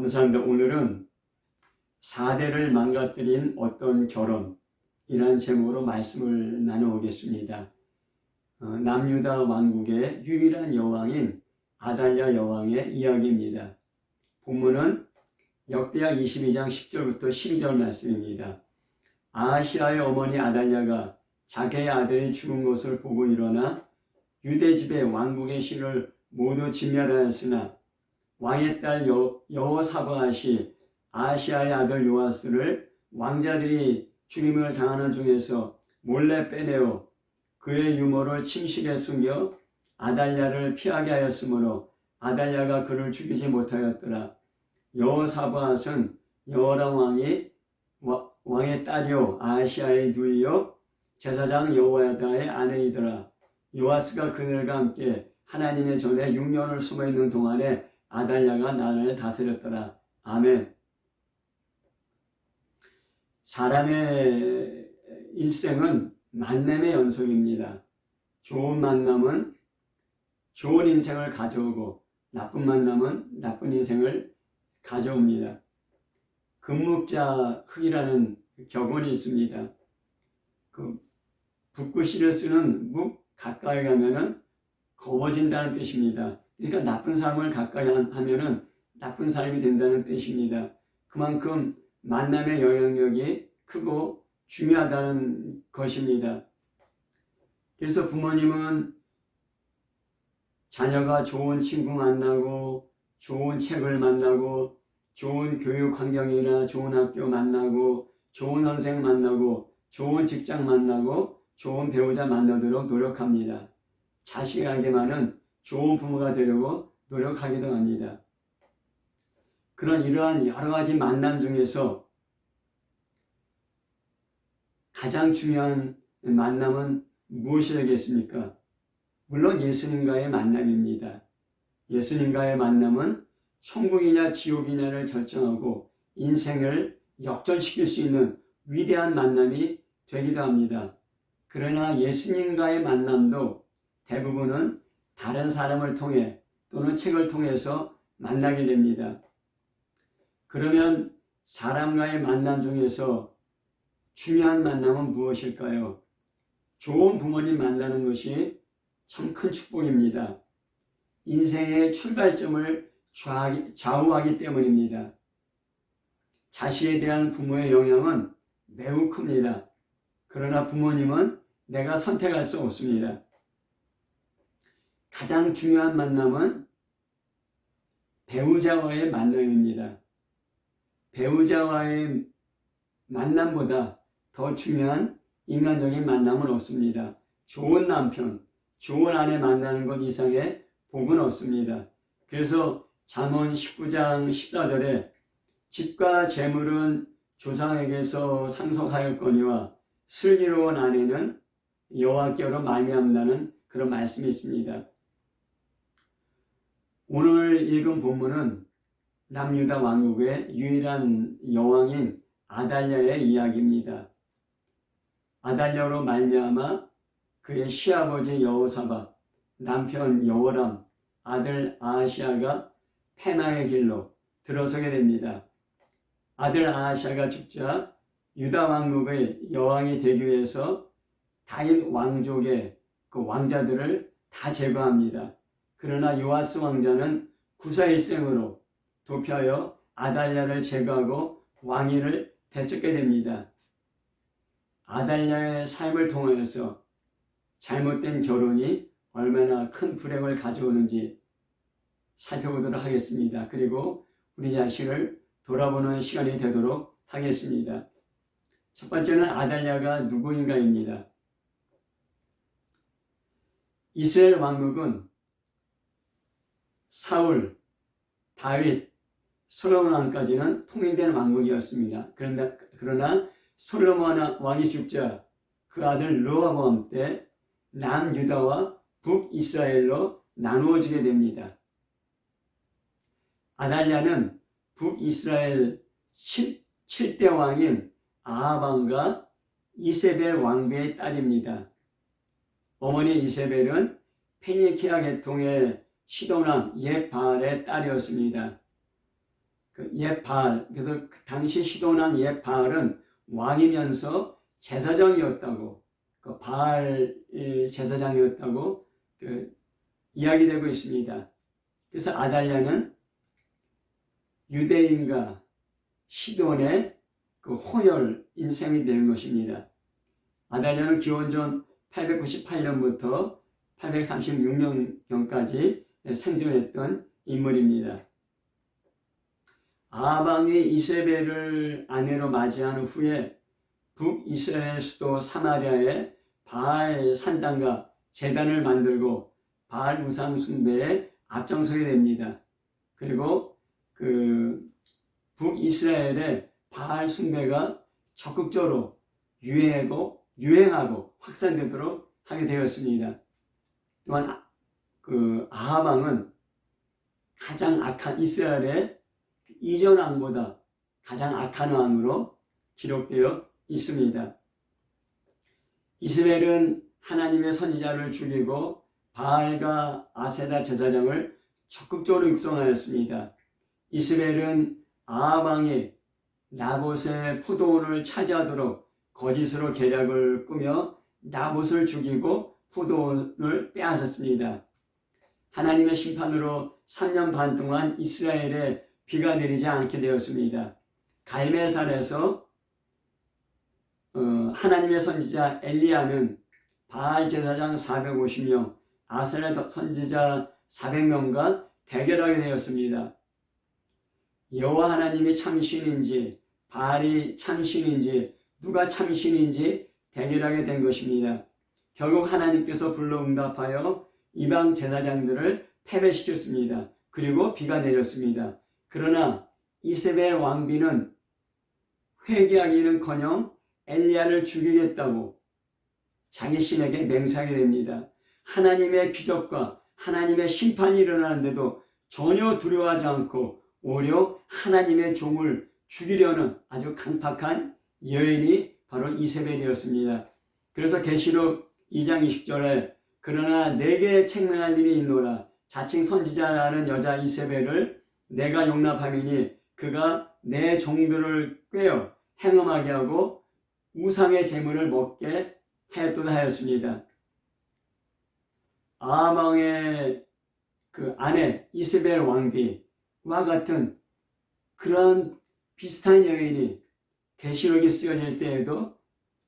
감사합니다. 오늘은 4대를 망가뜨린 어떤 결혼이라는 제목으로 말씀을 나누겠습니다. 남유다 왕국의 유일한 여왕인 아달랴 여왕의 이야기입니다. 본문은 역대하 22장 10절부터 12절 말씀입니다. 아하시아의 어머니 아달랴가 자기의 아들이 죽은 것을 보고 일어나 유대 집의 왕국의 신을 모두 진멸하였으나 왕의 딸 여호사밧이 아하시아의 아들 요아스를 왕자들이 죽임을 당하는 중에서 몰래 빼내어 그의 유모를 침실에 숨겨 아달랴를 피하게 하였으므로 아달랴가 그를 죽이지 못하였더라. 여호사밧은 여호람 왕의 딸이요 아하시아의 누이요 제사장 여호야다의 아내이더라. 요아스가 그들과 함께 하나님의 전에 6년을 숨어있는 동안에 아달랴가 나라를 다스렸더라. 아멘. 사람의 일생은 만남의 연속입니다. 좋은 만남은 좋은 인생을 가져오고 나쁜 만남은 나쁜 인생을 가져옵니다. 금묵자 흙이라는 격언이 있습니다. 붓글씨를 쓰는 묵 가까이 가면은 거워진다는 뜻입니다. 그러니까 나쁜 사람을 가까이 하면은 나쁜 사람이 된다는 뜻입니다. 그만큼 만남의 영향력이 크고 중요하다는 것입니다. 그래서 부모님은 자녀가 좋은 친구 만나고 좋은 책을 만나고 좋은 교육 환경이나 좋은 학교 만나고 좋은 선생 만나고 좋은 직장 만나고 좋은 배우자 만나도록 노력합니다. 자식에게만은 좋은 부모가 되려고 노력하기도 합니다. 그런 이러한 여러 가지 만남 중에서 가장 중요한 만남은 무엇이 되겠습니까? 물론 예수님과의 만남입니다. 예수님과의 만남은 천국이냐 지옥이냐를 결정하고 인생을 역전시킬 수 있는 위대한 만남이 되기도 합니다. 그러나 예수님과의 만남도 대부분은 다른 사람을 통해 또는 책을 통해서 만나게 됩니다. 그러면 사람과의 만남 중에서 중요한 만남은 무엇일까요? 좋은 부모님 만나는 것이 참 큰 축복입니다. 인생의 출발점을 좌우하기 때문입니다. 자식에 대한 부모의 영향은 매우 큽니다. 그러나 부모님은 내가 선택할 수 없습니다. 가장 중요한 만남은 배우자와의 만남입니다. 배우자와의 만남보다 더 중요한 인간적인 만남은 없습니다. 좋은 남편, 좋은 아내 만나는 것 이상의 복은 없습니다. 그래서 잠언 19장 14절에 집과 재물은 조상에게서 상속하였거니와 슬기로운 아내는 여호와께로 말미암는다는 그런 말씀이 있습니다. 오늘 읽은 본문은 남유다 왕국의 유일한 여왕인 아달랴의 이야기입니다. 아달랴로 말미암아 그의 시아버지 여호사밧, 남편 여호람, 아들 아하시아가 패망의 길로 들어서게 됩니다. 아들 아하시아가 죽자 유다 왕국의 여왕이 되기 위해서 다윗 왕족의 그 왕자들을 다 제거합니다. 그러나 요아스 왕자는 구사일생으로 도피하여 아달랴를 제거하고 왕위를 되찾게 됩니다. 아달랴의 삶을 통하여서 잘못된 결혼이 얼마나 큰 불행을 가져오는지 살펴보도록 하겠습니다. 그리고 우리 자신을 돌아보는 시간이 되도록 하겠습니다. 첫 번째는 아달랴가 누구인가입니다. 이스라엘 왕국은 사울, 다윗, 솔로몬 왕까지는 통일된 왕국이었습니다. 그러나 솔로몬 왕이 죽자 그 아들 르호보암 때 남유다와 북이스라엘로 나누어지게 됩니다. 아달랴는 북이스라엘 7대 왕인 아합 왕과 이세벨 왕비의 딸입니다. 어머니 이세벨은 페니키아 계통의 시돈왕 옛 바알의 딸이었습니다. 그 옛 바알, 그래서 그 당시 시돈한 옛 바알은 왕이면서 제사장이었다고, 그 바알 제사장이었다고 그 이야기되고 있습니다. 그래서 아달랴는 유대인과 시돈의 그 혼혈 인생이 되는 것입니다. 아달랴는 기원전 898년부터 836년경까지 생존했던 인물입니다. 아방이 이세벨을 아내로 맞이한 후에 북이스라엘 수도 사마리아에 바알 산당과 제단을 만들고 바알 우상 숭배에 앞장서게 됩니다. 그리고 그 북이스라엘의 바알 숭배가 적극적으로 유행하고 확산되도록 하게 되었습니다. 또한 그 아합 왕은 가장 악한 이스라엘의 이전 왕보다 가장 악한 왕으로 기록되어 있습니다. 이스라엘은 하나님의 선지자를 죽이고 바알과 아세라 제사장을 적극적으로 육성하였습니다. 이스라엘은 아합 왕이 나봇의 포도원을 차지하도록 거짓으로 계략을 꾸며 나봇을 죽이고 포도원을 빼앗았습니다. 하나님의 심판으로 3년 반 동안 이스라엘에 비가 내리지 않게 되었습니다. 갈멜산에서 하나님의 선지자 엘리야는 바알 제사장 450명, 아세라 선지자 400명과 대결하게 되었습니다. 여호와 하나님이 참신인지 바알이 참신인지 누가 참신인지 대결하게 된 것입니다. 결국 하나님께서 불러 응답하여 이방 제사장들을 패배시켰습니다. 그리고 비가 내렸습니다. 그러나 이세벨 왕비는 회개하기는커녕 엘리야를 죽이겠다고 자기 신에게 맹세하게 됩니다. 하나님의 기적과 하나님의 심판이 일어나는데도 전혀 두려워하지 않고 오히려 하나님의 종을 죽이려는 아주 강팍한 여인이 바로 이세벨이었습니다. 그래서 계시록 2장 20절에 그러나 내게 책망할 일이 있노라. 자칭 선지자라는 여자 이세벨을 내가 용납함이니 그가 내 종들을 꿰어 행음하게 하고 우상의 재물을 먹게 하였도다 하였습니다. 아합 왕의 그 아내 이세벨 왕비와 같은 그런 비슷한 여인이 계시록이 쓰여질 때에도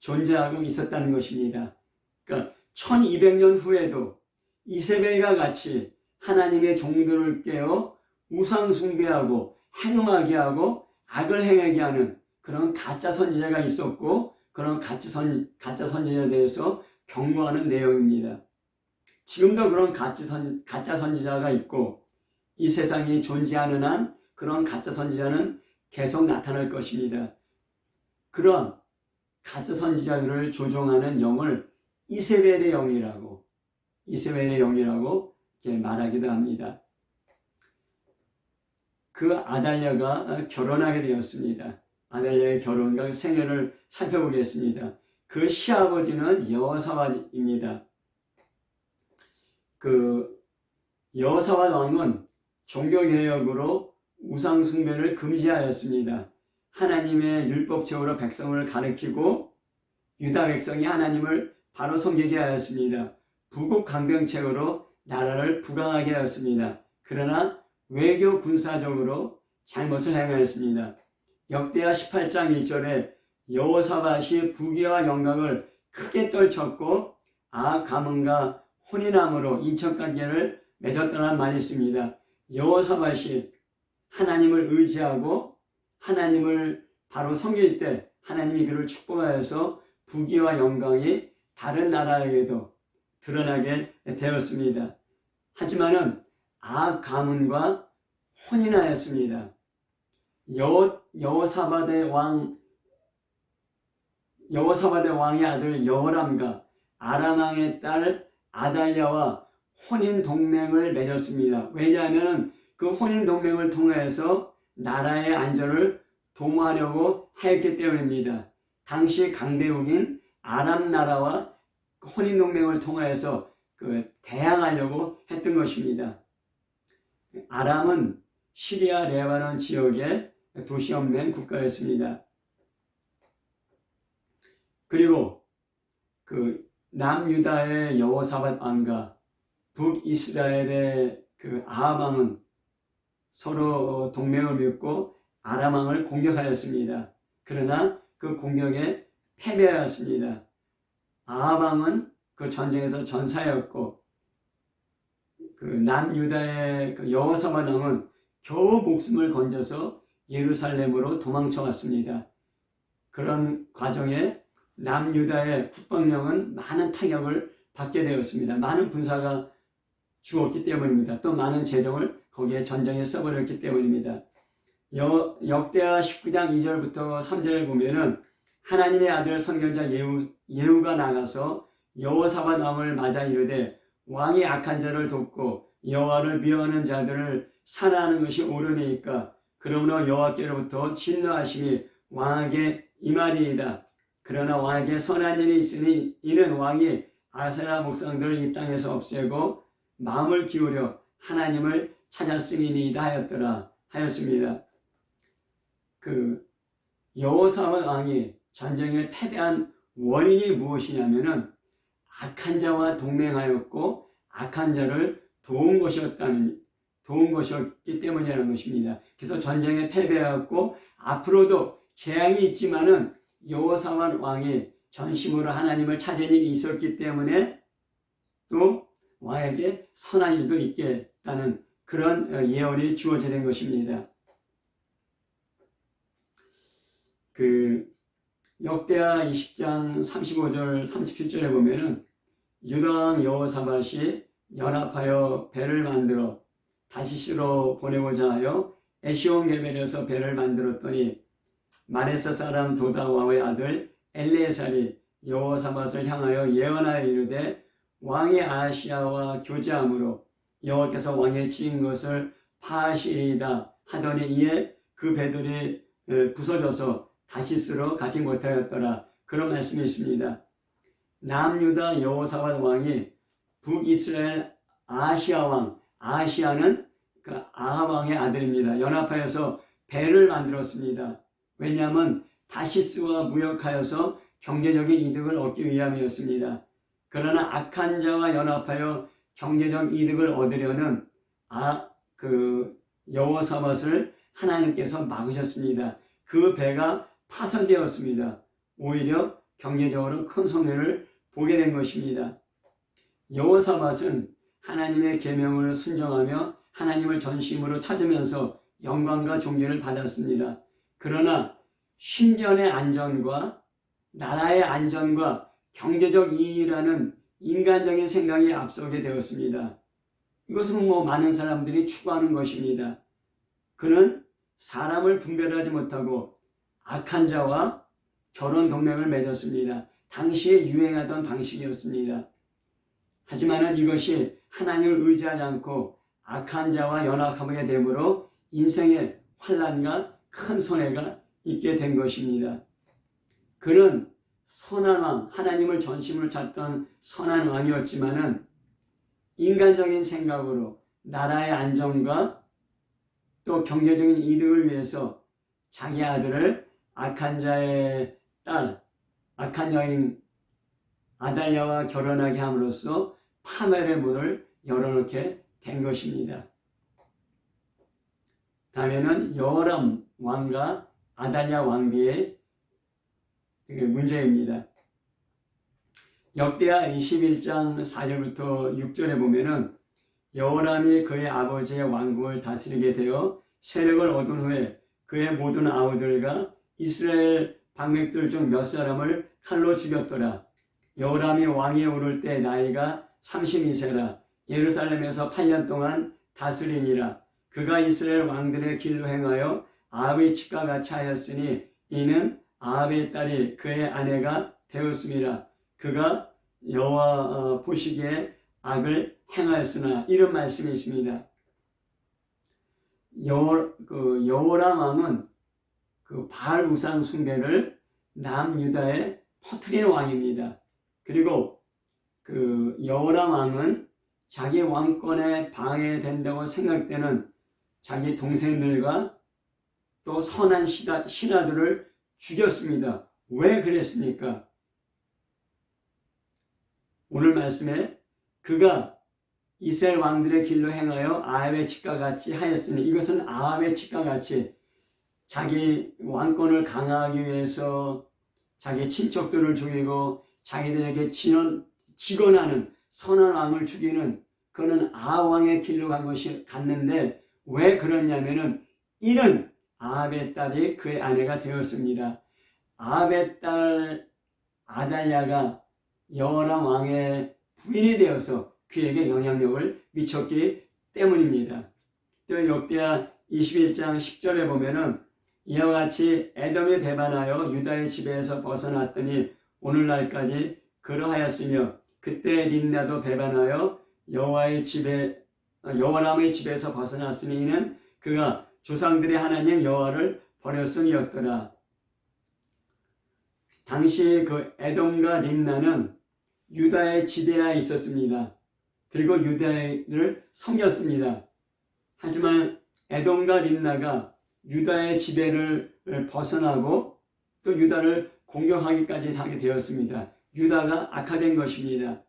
존재하고 있었다는 것입니다. 그러니까 1200년 후에도 이세벨과 같이 하나님의 종들을 깨어 우상 숭배하고 행음하게 하고 악을 행하게 하는 그런 가짜 선지자가 있었고 그런 가짜 선지자에 대해서 경고하는 내용입니다. 지금도 그런 가짜 선지자가 있고 이 세상이 존재하는 한 그런 가짜 선지자는 계속 나타날 것입니다. 그런 가짜 선지자들을 조종하는 영을 이세벨의 영이라고 이렇게 말하기도 합니다. 그 아달랴가 결혼하게 되었습니다. 아달랴의 결혼과 생애를 살펴보겠습니다. 그 시아버지는 여호사밧입니다. 그 여호사밧 왕은 종교개혁으로 우상숭배를 금지하였습니다. 하나님의 율법책으로 백성을 가르치고 유다 백성이 하나님을 바로 섬기게 하였습니다. 부국강병책으로 나라를 부강하게 하였습니다. 그러나 외교 군사적으로 잘못을 행하였습니다. 역대하 18장 1절에 여호사밧이 부귀와 영광을 크게 떨쳤고 아합 가문과 혼인함으로 인척관계를 맺었다는 말이 있습니다. 여호사밧이 하나님을 의지하고 하나님을 바로 섬길 때 하나님이 그를 축복하여서 부귀와 영광이 다른 나라에게도 드러나게 되었습니다. 하지만은 아합 가문과 혼인하였습니다. 여호사밧의 왕의 아들 여호람과 아람 왕의 딸 아달랴와 혼인 동맹을 맺었습니다. 왜냐하면 그 혼인 동맹을 통해서 나라의 안전을 도모하려고 하였기 때문입니다. 당시 강대국인 아람 나라와 혼인 동맹을 통해서 대항하려고 했던 것입니다. 아람은 시리아 레바논 지역의 도시 없는 국가였습니다. 그리고 그 남유다의 여호사밧 왕과 북이스라엘의 그 아합 왕은 서로 동맹을 맺고 아람 왕을 공격하였습니다. 그러나 그 공격에 패배하였습니다. 아합 왕은 그 전쟁에서 전사였고 그 남유다의 그 여호사밧 왕은 겨우 목숨을 건져서 예루살렘으로 도망쳐 왔습니다. 그런 과정에 남유다의 국방력은 많은 타격을 받게 되었습니다. 많은 군사가 죽었기 때문입니다. 또 많은 재정을 거기에 전쟁에 써버렸기 때문입니다. 역대하 19장 2절부터 3절을 보면은 하나님의 아들 선견자 예후가 나가서 여호사밧 왕을 맞아 이르되 왕이 악한 자를 돕고 여호와를 미워하는 자들을 산하는 것이 옳으니까 그러므로 여호와께로부터 진노하심이 왕에게 임하리이다. 그러나 왕에게 선한 일이 있으니 이는 왕이 아세라 목상들을 이 땅에서 없애고 마음을 기울여 하나님을 찾았음이니이다 하였습니다. 그 여호사밧 왕이 전쟁에 패배한 원인이 무엇이냐면은 악한 자와 동맹하였고 악한 자를 도운 것이었기 때문이라는 것입니다. 그래서 전쟁에 패배하였고 앞으로도 재앙이 있지만은 여호사밧 왕이 전심으로 하나님을 찾은 일이 있었기 때문에 또 왕에게 선한 일도 있겠다는 그런 예언이 주어져 된 것입니다. 그 역대하 20장 35절 37절에 보면은 유다왕 여호사밧이 연합하여 배를 만들어 다시스로 보내고자 하여 에시온 게벨에서 배를 만들었더니 마레사 사람 도다와의 아들 엘레살이 여호사밧을 향하여 예언하여 이르되 왕이 아하시야와 교제함으로 여호와께서 왕의 지은 것을 파하시리이다 하더니 이에 그 배들이 부서져서 다시스로 가지 못하였더라. 그런 말씀이 있습니다. 남유다 여호사밧 왕이 북이스라엘 아하시야 왕, 아하시야는 그 아합 왕의 아들입니다. 연합하여서 배를 만들었습니다. 왜냐하면 다시스와 무역하여서 경제적인 이득을 얻기 위함이었습니다. 그러나 악한 자와 연합하여 경제적 이득을 얻으려는 여호사밧을 하나님께서 막으셨습니다. 그 배가 파손되었습니다. 오히려 경제적으로 큰 손해를 보게 된 것입니다. 여호사밧은 하나님의 계명을 순종하며 하나님을 전심으로 찾으면서 영광과 존귀를 받았습니다. 그러나 신변의 안전과 나라의 안전과 경제적 이익이라는 인간적인 생각이 앞서게 되었습니다. 이것은 많은 사람들이 추구하는 것입니다. 그는 사람을 분별하지 못하고 악한 자와 결혼 동맹을 맺었습니다. 당시에 유행하던 방식이었습니다. 하지만 이것이 하나님을 의지하지 않고 악한 자와 연합하게 되므로 인생의 환난과 큰 손해가 있게 된 것입니다. 그는 선한 왕, 하나님을 전심으로 찾던 선한 왕이었지만은 인간적인 생각으로 나라의 안정과 또 경제적인 이득을 위해서 자기 아들을 악한 자의 딸, 악한 여인 아달랴와 결혼하게 함으로써 파멸의 문을 열어놓게 된 것입니다. 다음에는 여호람 왕과 아달랴 왕비의 문제입니다. 역대하 21장 4절부터 6절에 보면은 여호람이 그의 아버지의 왕국을 다스리게 되어 세력을 얻은 후에 그의 모든 아우들과 이스라엘 방백들 중 몇 사람을 칼로 죽였더라. 여호람이 왕위에 오를 때 나이가 32세라. 예루살렘에서 8년 동안 다스리니라. 그가 이스라엘 왕들의 길로 행하여 아합의 집과 같이 하였으니 이는 아합의 딸이 그의 아내가 되었음이라. 그가 여호와 보시기에 악을 행하였으나 이런 말씀이 있습니다. 여호람 왕은 그 바알 우상 숭배를 남유다에 퍼뜨리는 왕입니다. 그리고 그 여호람 왕은 자기 왕권에 방해된다고 생각되는 자기 동생들과 또 선한 신하들을 죽였습니다. 왜 그랬습니까? 오늘 말씀에 그가 이스라엘 왕들의 길로 행하여 아합의 집과 같이 하였으니, 이것은 아합의 집과 같이 자기 왕권을 강화하기 위해서 자기 친척들을 죽이고 자기들에게 직언하는 선한 왕을 죽이는, 그는 아합 왕의 길로 갔는데 왜 그러냐면은 이는 아합의 딸이 그의 아내가 되었습니다. 아합의 딸 아달랴가 여호람 왕의 부인이 되어서 그에게 영향력을 미쳤기 때문입니다. 또 역대하 21장 10절에 보면은 이와 같이 에돔이 배반하여 유다의 지배에서 벗어났더니 오늘날까지 그러하였으며, 그때 림나도 배반하여 여호와람의 집에서 벗어났으니 이는 그가 조상들의 하나님 여호와를 버렸음이었더라. 당시 그 에돔과 림나는 유다의 지배하에 있었습니다. 그리고 유다를 섬겼습니다. 하지만 에돔과 림나가 유다의 지배를 벗어나고 또 유다를 공격하기까지 하게 되었습니다. 유다가 악화된 것입니다.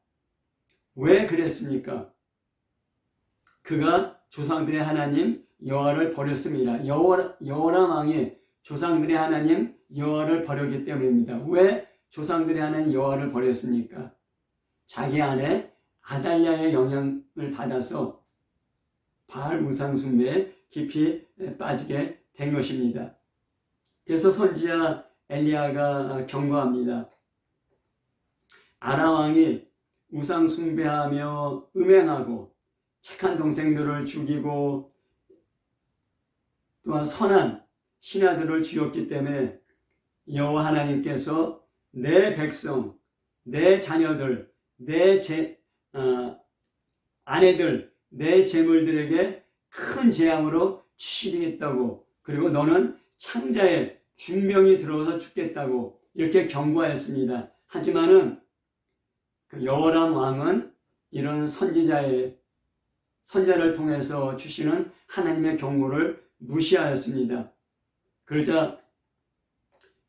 왜 그랬습니까? 그가 조상들의 하나님 여호와를 버렸습니다. 여호람 왕이 조상들의 하나님 여호와를 버렸기 때문입니다. 왜 조상들의 하나님 여호와를 버렸습니까? 자기 아내 아달랴의 영향을 받아서 바알 우상 숭배에 깊이 빠지게 된 것입니다. 그래서 선지자 엘리야가 경고합니다. 아람 왕이 우상 숭배하며 음행하고 착한 동생들을 죽이고 또한 선한 신하들을 죽였기 때문에 여호와 하나님께서 내 백성, 내 자녀들, 내 아내들, 내 재물들에게 큰 재앙으로 치시겠다고, 그리고 너는 창자에 중병이 들어와서 죽겠다고 이렇게 경고하였습니다. 하지만은 그 여호람 왕은 이런 선지자를 통해서 주시는 하나님의 경고를 무시하였습니다. 그러자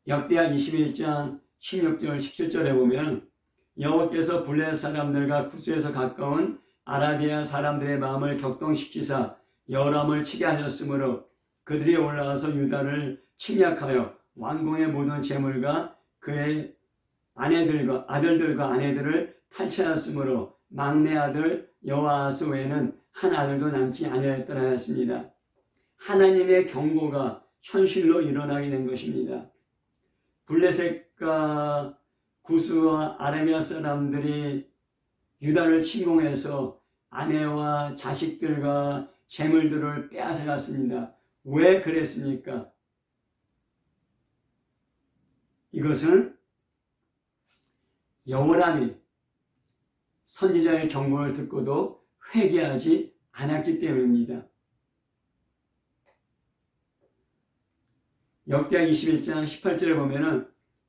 역대하 21장 16절 17절에 보면 여호와께서 블레셋 사람들과 구스에서 가까운 아라비아 사람들의 마음을 격동시키사 여호람을 치게 하셨으므로 그들이 올라와서 유다를 침략하여 왕궁의 모든 재물과 그의 아들들과 아내들을 탈취하였으므로 막내 아들 여호아스 외에는 한 아들도 남지 아니하였더라 하였습니다. 하나님의 경고가 현실로 일어나게 된 것입니다. 블레셋과 구스와 아라비아 사람들이 유다를 침공해서 아내와 자식들과 재물들을 빼앗아갔습니다. 왜 그랬습니까? 이것은 여호람이 선지자의 경고를 듣고도 회개하지 않았기 때문입니다. 역대하 21장 18절에 보면은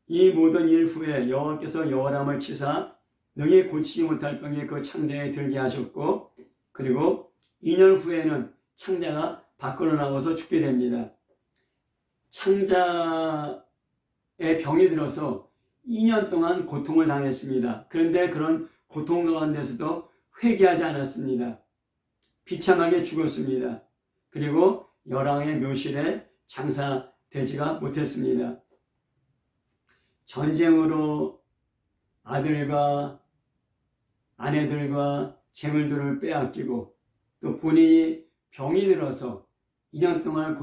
이 모든 일 후에 여호와께서 여호람을 치사 능히 고치지 못할 병이 그 창자에 들게 하셨고, 그리고 2년 후에는 창자가 밖으로 나와서 죽게 됩니다. 창자에 병이 들어서 2년 동안 고통을 당했습니다. 그런데 그런 고통 가운데서도 회개하지 않았습니다. 비참하게 죽었습니다. 그리고 열왕의 묘실에 장사되지가 못했습니다. 전쟁으로 아들과 아내들과 재물들을 빼앗기고 또 본인이 병이 들어서 2년 동안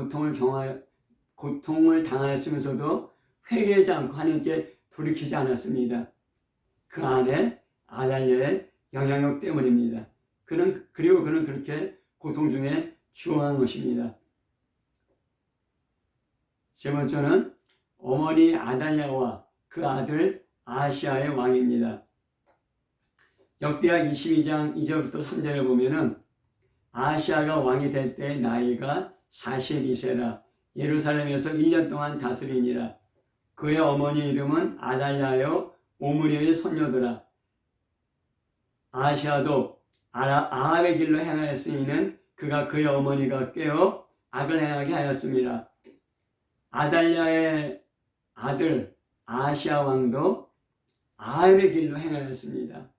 고통을 당하였으면서도 회개하지 않고 하나님께 돌이키지 않았습니다. 그 안에 아달랴의 영향력 때문입니다. 그리고 그는 그렇게 고통 중에 죽어간 것입니다. 세 번째는 어머니 아달랴와 그 아들 아하시아의 왕입니다. 역대하 22장 2절부터 3절에 보면은 아하시아가 왕이 될 때의 나이가 42세라 예루살렘에서 1년 동안 다스리니라. 그의 어머니 이름은 아달랴요 오므리의 손녀더라. 아하시아도 아합의 길로 행하였으니는 그가 그의 어머니가 깨어 악을 행하게 하였습니다. 아달랴의 아들 아하시야 왕도 아합의 길로 행하였습니다.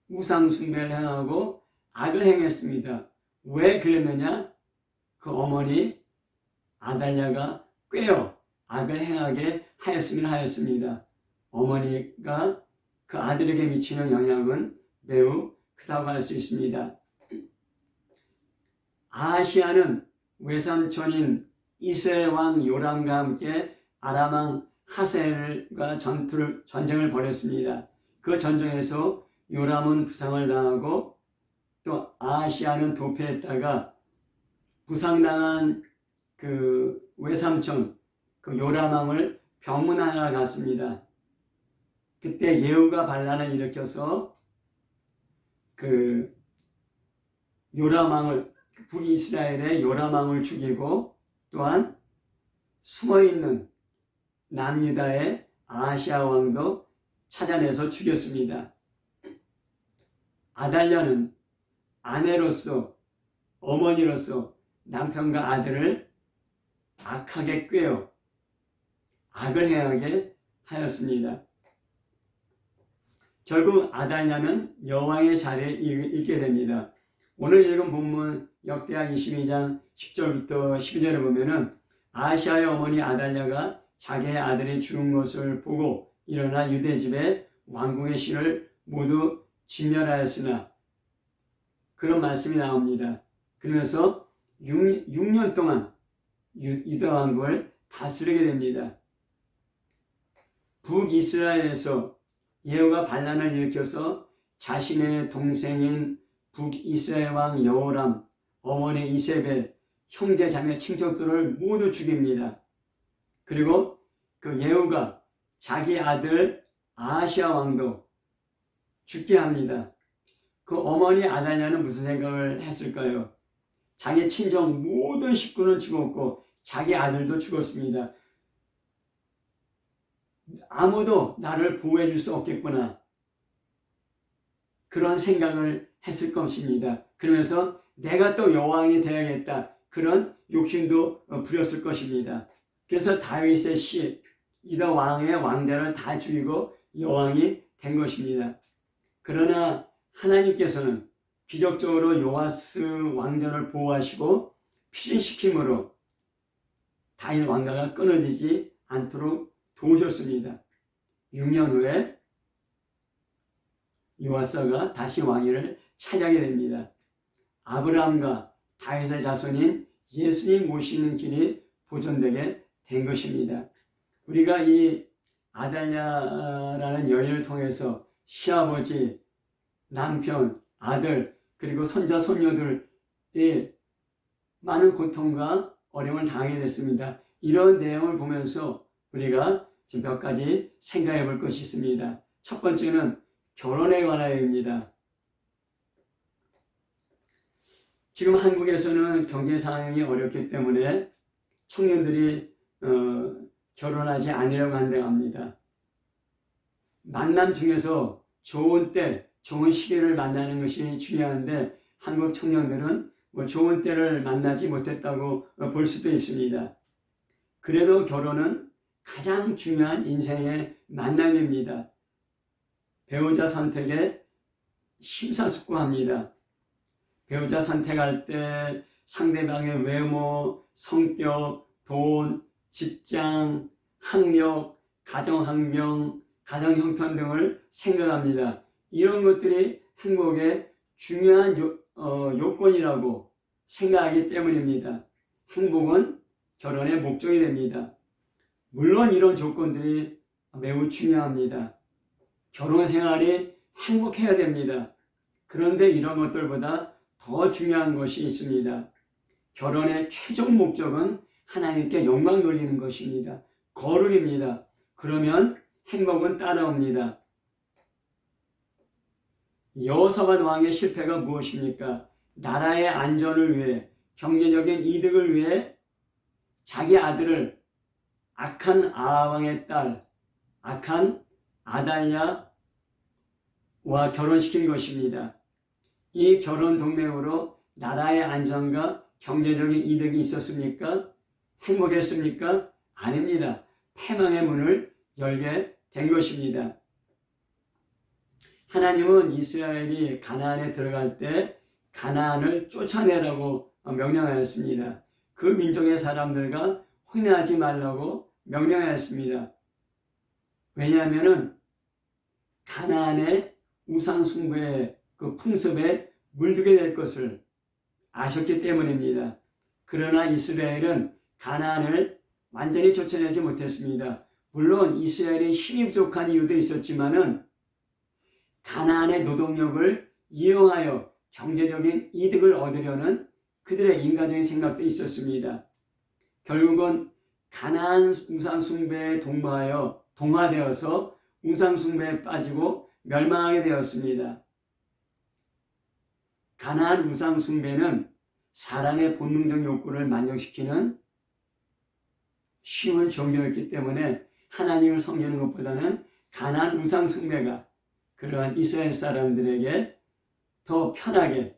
우상 숭배를 행하고 악을 행했습니다. 왜 그랬느냐? 그 어머니 아달랴가 꾀어 악을 행하게 하였습니다. 어머니가 그 아들에게 미치는 영향은 매우 크다고 할 수 있습니다. 아하시야는 외삼촌인 이스라엘 왕 요람과 함께 아람 왕 하사엘과 전쟁을 벌였습니다. 그 전쟁에서 요람은 부상을 당하고 또 아하시야는 도피했다가 부상당한 그 외삼촌 그 요람 왕을 병문안하러 갔습니다. 그때 예후가 반란을 일으켜서 그 요람 왕을 북이스라엘의 요람 왕을 죽이고 또한 숨어있는 남유다의 아하시야 왕도 찾아내서 죽였습니다. 아달랴는 아내로서 어머니로서 남편과 아들을 악하게 꾀어 악을 행하게 하였습니다. 결국 아달랴는 여왕의 자리에 있게 됩니다. 오늘 읽은 본문 역대하 22장 10절부터 12절을 보면은 아하시야의 어머니 아달랴가 자기의 아들이 죽은 것을 보고 일어나 유대집에 왕궁의 신을 모두 진멸하였으나 그런 말씀이 나옵니다. 그러면서 6년 동안 유다 왕국을 다스리게 됩니다. 북이스라엘에서 예후가 반란을 일으켜서 자신의 동생인 북이스라엘 왕 여호람, 어머니 이세벨, 형제 자매 친척들을 모두 죽입니다. 그리고 그 예후가 자기 아들 아하시야 왕도 죽게 합니다. 그 어머니 아달랴는 무슨 생각을 했을까요? 자기 친정 모든 식구는 죽었고 자기 아들도 죽었습니다. 아무도 나를 보호해 줄 수 없겠구나. 그런 생각을 했을 것입니다. 그러면서 내가 또 여왕이 되어야겠다. 그런 욕심도 부렸을 것입니다. 그래서 다윗의 씨, 유다 왕의 왕자를 다 죽이고 여왕이 된 것입니다. 그러나 하나님께서는 기적적으로 요아스 왕자를 보호하시고 피신시킴으로 다윗 왕가가 끊어지지 않도록 도우셨습니다. 6년 후에 요아스가 다시 왕위를 차지하게 됩니다. 아브라함과 다윗의 자손인 예수님 모시는 길이 보존되게 된 것입니다. 우리가 이 아달랴라는 여인을 통해서 시아버지, 남편, 아들, 그리고 손자, 손녀들이 많은 고통과 어려움을 당하게 됐습니다. 이런 내용을 보면서 우리가 지금 몇 가지 생각해 볼 것이 있습니다. 첫 번째는 결혼에 관하여입니다. 지금 한국에서는 경제 상황이 어렵기 때문에 청년들이 결혼하지 않으려고 한다고 합니다. 만남 중에서 좋은 때, 좋은 시기를 만나는 것이 중요한데 한국 청년들은 좋은 때를 만나지 못했다고 볼 수도 있습니다. 그래도 결혼은 가장 중요한 인생의 만남입니다. 배우자 선택에 심사숙고합니다. 배우자 선택할 때 상대방의 외모, 성격, 돈, 직장, 학력, 가정환경, 가정형편 등을 생각합니다. 이런 것들이 행복의 중요한 요건이라고 생각하기 때문입니다. 행복은 결혼의 목적이 됩니다. 물론 이런 조건들이 매우 중요합니다. 결혼 생활이 행복해야 됩니다. 그런데 이런 것들보다 더 중요한 것이 있습니다. 결혼의 최종 목적은 하나님께 영광 돌리는 것입니다. 거룩입니다. 그러면 행복은 따라옵니다. 여호사밧 왕의 실패가 무엇입니까? 나라의 안전을 위해, 경제적인 이득을 위해 자기 아들을 악한 아왕의 딸, 악한 아달랴와 결혼시킨 것입니다. 이 결혼 동맹으로 나라의 안전과 경제적인 이득이 있었습니까? 행복했습니까? 아닙니다. 패망의 문을 열게 된 것입니다. 하나님은 이스라엘이 가나안에 들어갈 때 가나안을 쫓아내라고 명령하였습니다. 그 민족의 사람들과 혼인하지 말라고 명령하였습니다. 왜냐하면 가나안의 우상숭배의 그 풍습에 물들게 될 것을 아셨기 때문입니다. 그러나 이스라엘은 가나안을 완전히 쫓아내지 못했습니다. 물론 이스라엘의 힘이 부족한 이유도 있었지만은 가나안의 노동력을 이용하여 경제적인 이득을 얻으려는 그들의 인간적인 생각도 있었습니다. 결국은 가나안 우상숭배에 동화되어서 우상숭배에 빠지고 멸망하게 되었습니다. 가나안 우상숭배는 사람의 본능적 욕구를 만족시키는 쉬운 종교였기 때문에 하나님을 섬기는 것보다는 가나안 우상숭배가 그러한 이스라엘 사람들에게 더 편하게,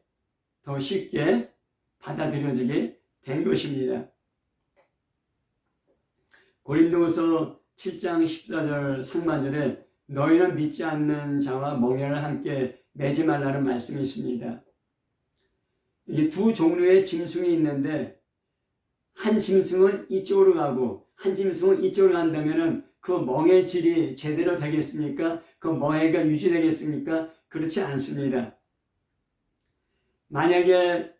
더 쉽게 받아들여지게 된 것입니다. 고린도후서 7장 14절 상반절에 너희는 믿지 않는 자와 멍에를 함께 매지 말라는 말씀이 있습니다. 이 두 종류의 짐승이 있는데 한 짐승은 이쪽으로 가고 한 짐승은 이쪽으로 간다면 그 멍의 질이 제대로 되겠습니까? 그 멍에가 유지되겠습니까? 그렇지 않습니다. 만약에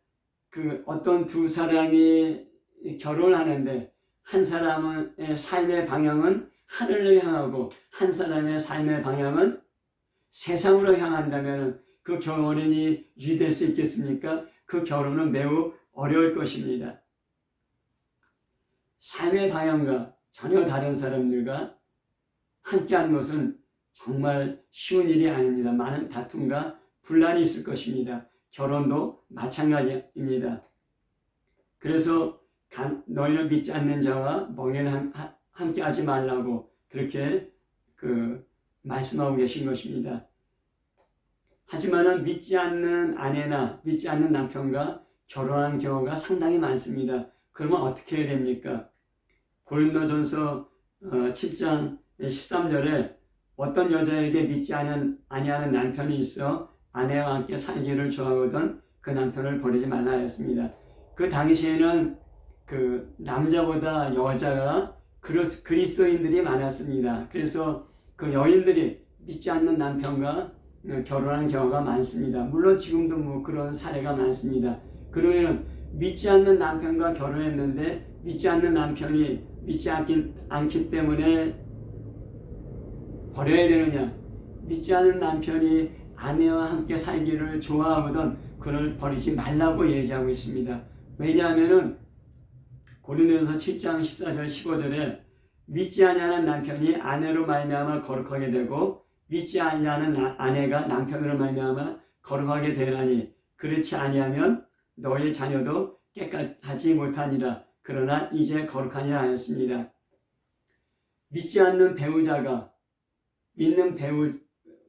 어떤 두 사람이 결혼을 하는데 한 사람의 삶의 방향은 하늘을 향하고 한 사람의 삶의 방향은 세상으로 향한다면 그 결혼이 유지될 수 있겠습니까? 그 결혼은 매우 어려울 것입니다. 삶의 방향과 전혀 다른 사람들과 함께하는 것은 정말 쉬운 일이 아닙니다. 많은 다툼과 분란이 있을 것입니다. 결혼도 마찬가지입니다. 그래서 너희는 믿지 않는 자와 멍에는 함께하지 말라고 그렇게 말씀하고 계신 것입니다. 하지만은 믿지 않는 아내나 믿지 않는 남편과 결혼한 경우가 상당히 많습니다. 그러면 어떻게 해야 됩니까? 고린도전서 7장 13절에 어떤 여자에게 믿지 아니하는 남편이 있어 아내와 함께 살기를 좋아하거든 그 남편을 버리지 말라 하였습니다. 그 당시에는 그 남자보다 여자가 그리스도인들이 많았습니다. 그래서 그 여인들이 믿지 않는 남편과 결혼하는 경우가 많습니다. 물론 지금도 그런 사례가 많습니다. 그러면 믿지 않는 남편과 결혼했는데 믿지 않는 남편이 믿지 않기 때문에 버려야 되느냐? 믿지 않는 남편이 아내와 함께 살기를 좋아하거든 그를 버리지 말라고 얘기하고 있습니다. 왜냐하면 고린도전서 7장 14절 15절에 믿지 아니하는 남편이 아내로 말미암아 거룩하게 되고 믿지 아니하는 아내가 남편으로 말미암아 거룩하게 되나니 그렇지 아니하면 너희 자녀도 깨끗하지 못하니라. 그러나 이제 거룩하니라 하였습니다. 믿지 않는 배우자가 믿는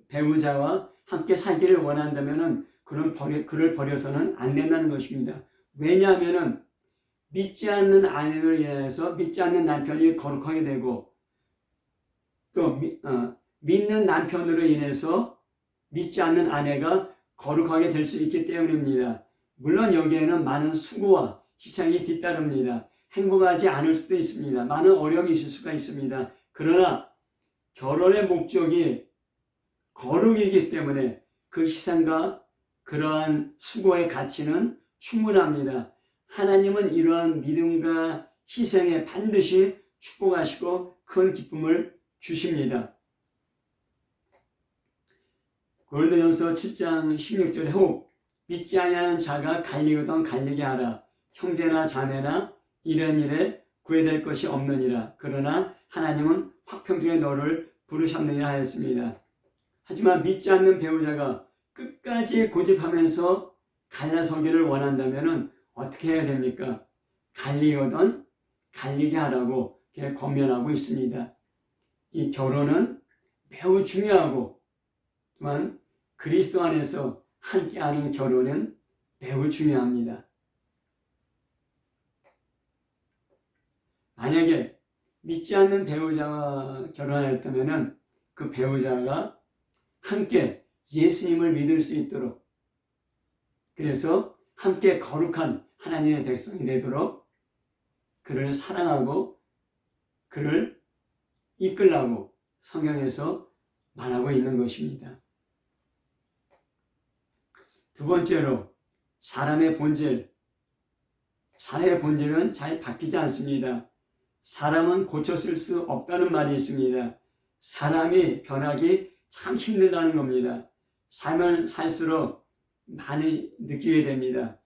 배우자와 함께 살기를 원한다면 그를 버려서는 안 된다는 것입니다. 왜냐하면 믿지 않는 아내를 인해서 믿지 않는 남편이 거룩하게 되고 또 믿는 남편으로 인해서 믿지 않는 아내가 거룩하게 될 수 있기 때문입니다. 물론 여기에는 많은 수고와 희생이 뒤따릅니다. 행복하지 않을 수도 있습니다. 많은 어려움이 있을 수가 있습니다. 그러나 결혼의 목적이 거룩이기 때문에 그 희생과 그러한 수고의 가치는 충분합니다. 하나님은 이러한 믿음과 희생에 반드시 축복하시고 큰 기쁨을 주십니다. 고린도전서 7장 16절에 혹 믿지 아니하는 자가 갈리거든 갈리게 하라. 형제나 자매나 이런 일에 구애될 것이 없느니라. 그러나 하나님은 화평중에 너를 부르셨느니라 하였습니다. 하지만 믿지 않는 배우자가 끝까지 고집하면서 갈라서기를 원한다면 어떻게 해야 됩니까? 갈리거든 갈리게 하라고 권면하고 있습니다. 이 결혼은 매우 중요하고 또한 그리스도 안에서 함께하는 결혼은 매우 중요합니다. 만약에 믿지 않는 배우자와 결혼하였다면 그 배우자가 함께 예수님을 믿을 수 있도록, 그래서 함께 거룩한 하나님의 백성이 되도록 그를 사랑하고 그를 이끌라고 성경에서 말하고 있는 것입니다. 두 번째로 사람의 본질은 잘 바뀌지 않습니다. 사람은 고쳐쓸 수 없다는 말이 있습니다. 사람이 변하기 참 힘들다는 겁니다. 삶을 살수록 많이 느끼게 됩니다.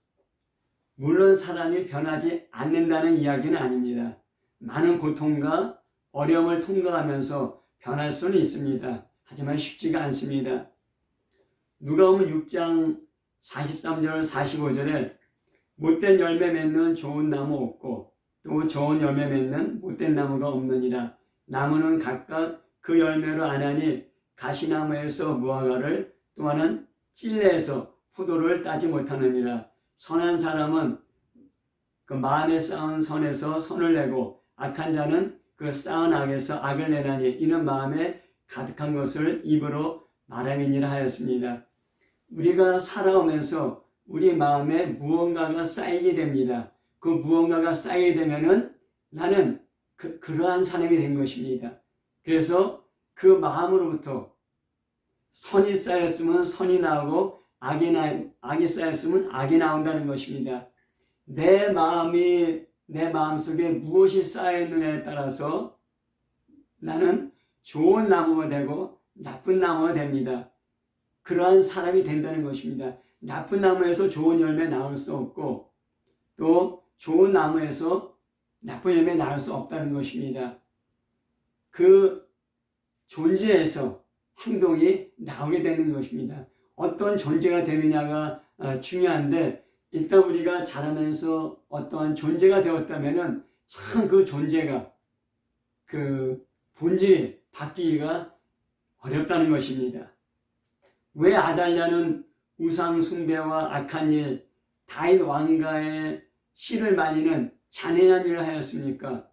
물론 사람이 변하지 않는다는 이야기는 아닙니다. 많은 고통과 어려움을 통과하면서 변할 수는 있습니다. 하지만 쉽지가 않습니다. 누가복음 6장 43절 45절에 못된 열매 맺는 좋은 나무 없고 또 좋은 열매 맺는 못된 나무가 없느니라. 나무는 각각 그 열매로 아나니 가시나무에서 무화과를, 또한은 찔레에서 포도를 따지 못하느니라. 선한 사람은 그 마음에 쌓은 선에서 선을 내고 악한 자는 그 쌓은 악에서 악을 내나니 이는 마음에 가득한 것을 입으로 말함이니라 하였습니다. 우리가 살아오면서 우리 마음에 무언가가 쌓이게 됩니다. 그 무언가가 쌓이게 되면은 나는 그러한 사람이 된 것입니다. 그래서 그 마음으로부터 선이 쌓였으면 선이 나오고 악이 쌓였으면 악이 나온다는 것입니다. 내 마음속에 무엇이 쌓여있느냐에 따라서 나는 좋은 나무가 되고 나쁜 나무가 됩니다. 그러한 사람이 된다는 것입니다. 나쁜 나무에서 좋은 열매 나올 수 없고 또 좋은 나무에서 나쁜 열매 나올 수 없다는 것입니다. 그 존재에서 행동이 나오게 되는 것입니다. 어떤 존재가 되느냐가 중요한데, 일단 우리가 자라면서 어떠한 존재가 되었다면 참 그 존재가 그 본질이 바뀌기가 어렵다는 것입니다. 왜 아달랴는 우상 숭배와 악한 일, 다윗 왕가의 씨를 말리는 잔인한 일을 하였습니까?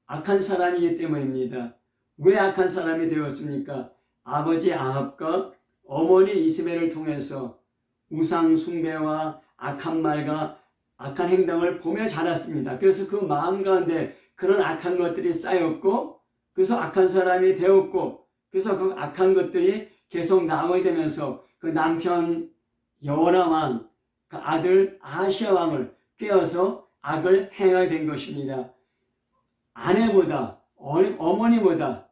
악한 사람이기 때문입니다. 왜 악한 사람이 되었습니까? 아버지 아합과 어머니 이스벨을 통해서 우상 숭배와 악한 말과 악한 행동을 보며 자랐습니다. 그래서 그 마음 가운데 그런 악한 것들이 쌓였고, 그래서 악한 사람이 되었고, 그래서 그 악한 것들이 계속 나오게 되면서 그 남편 여호람 왕, 그 아들 아하시야 왕을 꾀어서 악을 행하게 된 것입니다. 아내보다 어머니보다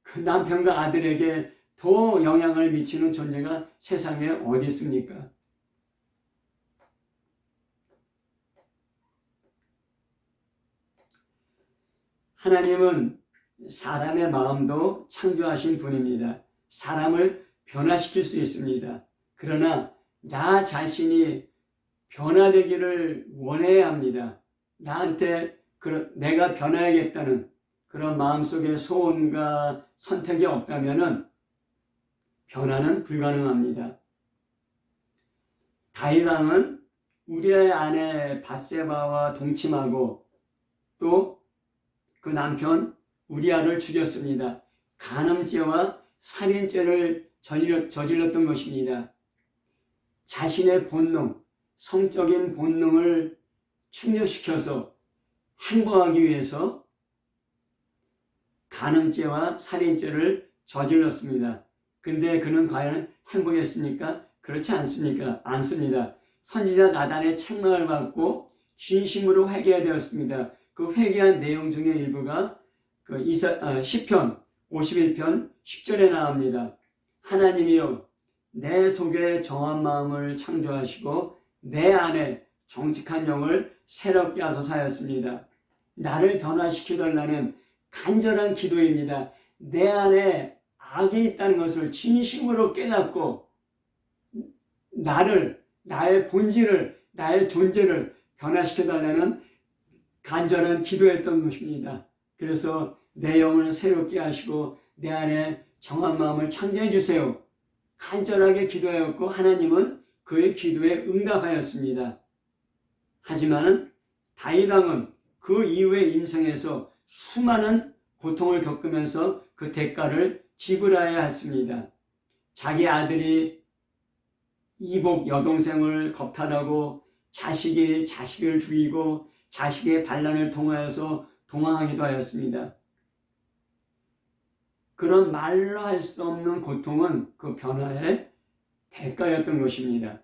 그 남편과 아들에게 더 영향을 미치는 존재가 세상에 어디 있습니까? 하나님은 사람의 마음도 창조하신 분입니다. 사람을 변화시킬 수 있습니다. 그러나 나 자신이 변화되기를 원해야 합니다. 나한테 내가 변화해야겠다는 그런 마음속의 소원과 선택이 없다면 변화는 불가능합니다. 다윗 왕은 우리아의 아내 밧세바와 동침하고 또 그 남편 우리아를 죽였습니다. 간음죄와 살인죄를 저질렀던 것입니다. 자신의 본능, 성적인 본능을 충족시켜서 행복하기 위해서 간음죄와 살인죄를 저질렀습니다. 근데 그는 과연 행복했습니까? 그렇지 않습니다. 선지자 나단의 책망을 받고 진심으로 회개되었습니다. 그 회개한 내용 중에 일부가 시편 51편 10절에 나옵니다. 하나님이여, 내 속에 정한 마음을 창조하시고 내 안에 정직한 영을 새롭게 하소서 하였습니다. 나를 변화시키달라는 간절한 기도입니다. 내 안에 악이 있다는 것을 진심으로 깨닫고 나의 본질을, 나의 존재를 변화시켜달라는 간절한 기도였던 것입니다. 그래서 내 영을 새롭게 하시고 내 안에 정한 마음을 창조해 주세요. 간절하게 기도하였고 하나님은 그의 기도에 응답하였습니다. 하지만 다윗 왕은 그 이후의 인생에서 수많은 고통을 겪으면서 그 대가를 지불해야 했습니다. 자기 아들이 이복 여동생을 겁탈하고 자식이 자식을 죽이고 자식의 반란을 통하여서 도망하기도 하였습니다. 그런 말로 할 수 없는 고통은 그 변화의 대가였던 것입니다.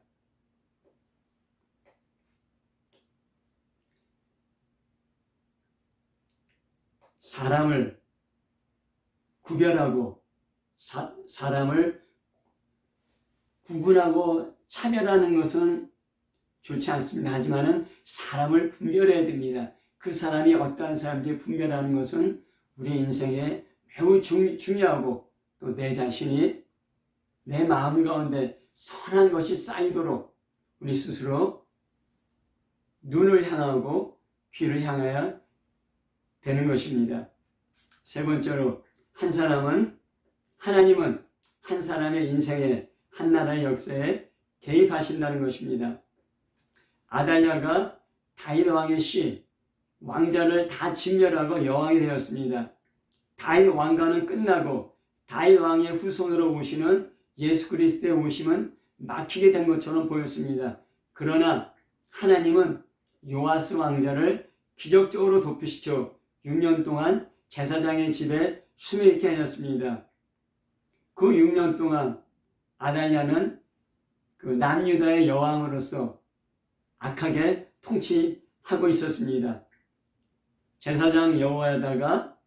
사람을 구별하고 사람을 구분하고 차별하는 것은 좋지 않습니다. 하지만 사람을 분별해야 됩니다. 그 사람이 어떠한 사람인지 분별하는 것은 우리 인생에 매우 중요하고 또 내 자신이 내 마음 가운데 선한 것이 쌓이도록 우리 스스로 눈을 향하고 귀를 향해야 되는 것입니다. 세 번째로 하나님은 한 사람의 인생에 한 나라의 역사에 개입하신다는 것입니다. 아달랴가 다윗 왕의 씨 왕자를 다 진멸하고 여왕이 되었습니다. 다윗 왕가는 끝나고 다윗 왕의 후손으로 오시는 예수 그리스도의 오심은 막히게 된 것처럼 보였습니다. 그러나 하나님은 요아스 왕자를 기적적으로 도피시켜 6년 동안 제사장의 집에 숨어 있게 하셨습니다. 그 6년 동안 아달랴는 그 남유다의 여왕으로서 악하게 통치하고 있었습니다. 제사장 여호야다가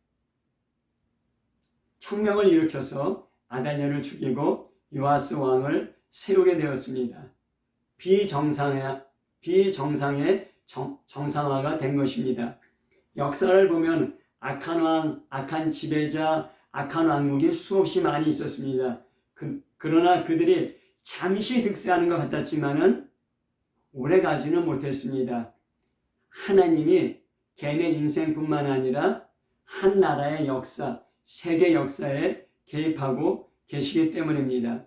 혁명을 일으켜서 아달랴를 죽이고 요아스 왕을 세우게 되었습니다. 비정상의 정상화가 된 것입니다. 역사를 보면 악한 왕, 악한 지배자, 악한 왕국이 수없이 많이 있었습니다. 그러나 그들이 잠시 득세하는 것 같았지만은 오래가지는 못했습니다. 하나님이 개인의 인생뿐만 아니라 한 나라의 역사, 세계 역사에 개입하고 계시기 때문입니다.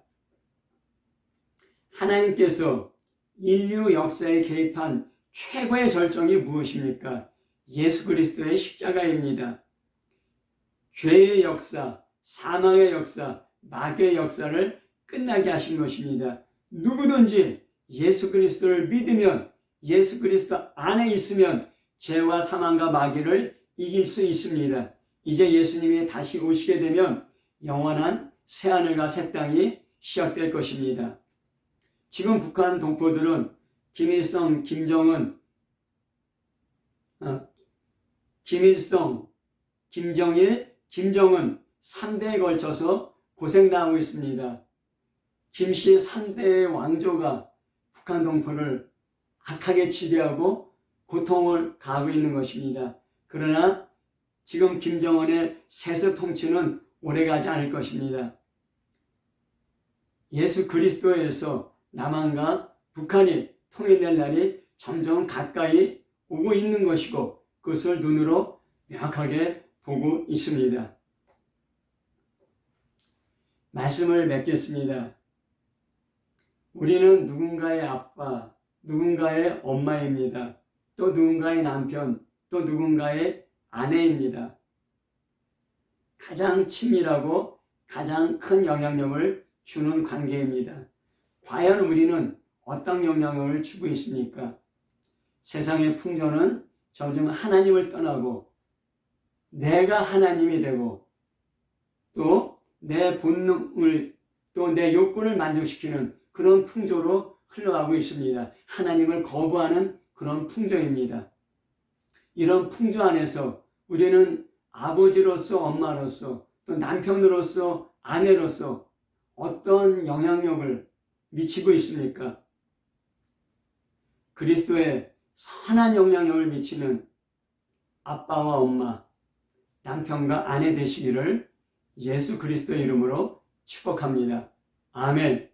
하나님께서 인류 역사에 개입한 최고의 절정이 무엇입니까? 예수 그리스도의 십자가입니다. 죄의 역사, 사망의 역사, 마귀의 역사를 끝나게 하신 것입니다. 누구든지 예수 그리스도를 믿으면, 예수 그리스도 안에 있으면 죄와 사망과 마귀를 이길 수 있습니다. 이제 예수님이 다시 오시게 되면 영원한 새하늘과 새 땅이 시작될 것입니다. 지금 북한 동포들은 김일성, 김정은, 김일성, 김정일, 김정은 3대에 걸쳐서 고생당하고 있습니다. 김씨 3대의 왕조가 북한 동포를 악하게 지배하고 고통을 가하고 있는 것입니다. 그러나 지금 김정은의 세습 통치는 오래가지 않을 것입니다. 예수 그리스도에서 남한과 북한이 통일될 날이 점점 가까이 오고 있는 것이고 그것을 눈으로 명확하게 보고 있습니다. 말씀을 맺겠습니다. 우리는 누군가의 아빠, 누군가의 엄마입니다. 또 누군가의 남편, 또 누군가의 아내입니다. 가장 친밀하고 가장 큰 영향력을 주는 관계입니다. 과연 우리는 어떤 영향력을 주고 있습니까? 세상의 풍조는 점점 하나님을 떠나고 내가 하나님이 되고 또 내 본능을 또 내 욕구를 만족시키는 그런 풍조로 흘러가고 있습니다. 하나님을 거부하는 그런 풍조입니다. 이런 풍조 안에서 우리는 아버지로서 엄마로서 또 남편으로서 아내로서 어떤 영향력을 미치고 있습니까? 그리스도의 선한 영향력을 미치는 아빠와 엄마, 남편과 아내 되시기를 예수 그리스도의 이름으로 축복합니다. 아멘.